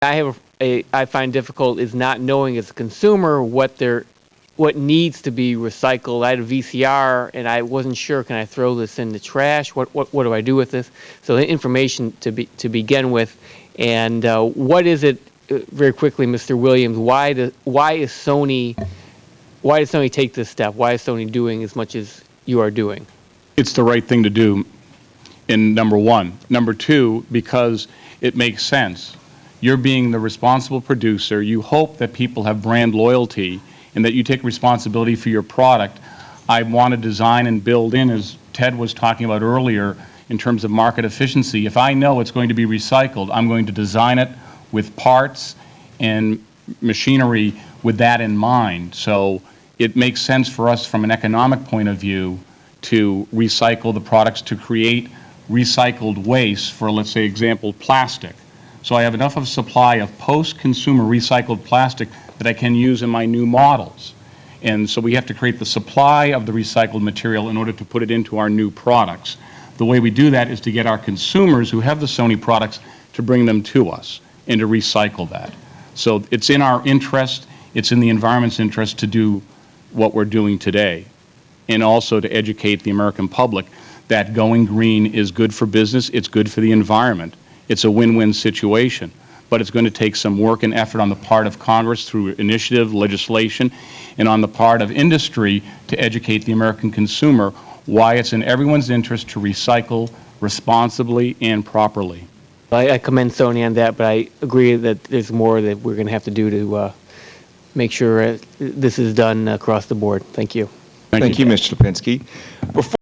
I find difficult is not knowing as a consumer what needs to be recycled. I had a VCR and I wasn't sure, can I throw this in the trash? What do I do with this? So the information to begin with, and what is it? Very quickly, Mr. Williams, why does Sony take this step? Why is Sony doing as much as you are doing? It's the right thing to do, in number one. Number two, because it makes sense. You're being the responsible producer. You hope that people have brand loyalty and that you take responsibility for your product. I want to design and build in, as Ted was talking about earlier, in terms of market efficiency. If I know it's going to be recycled, I'm going to design it with parts and machinery with that in mind. So it makes sense for us from an economic point of view to recycle the products, to create recycled waste for, let's say, example, plastic. So I have enough of supply of post-consumer recycled plastic that I can use in my new models. And so we have to create the supply of the recycled material in order to put it into our new products. The way we do that is to get our consumers who have the Sony products to bring them to us and to recycle that. So it's in our interest, it's in the environment's interest to do what we're doing today, and also to educate the American public that going green is good for business, it's good for the environment. It's a win-win situation, but it's going to take some work and effort on the part of Congress through initiative, legislation, and on the part of industry to educate the American consumer why it's in everyone's interest to recycle responsibly and properly. I commend Sony on that, but I agree that there's more that we're going to have to do to make sure this is done across the board. Thank you. Thank you, Mr. Lipinski. Before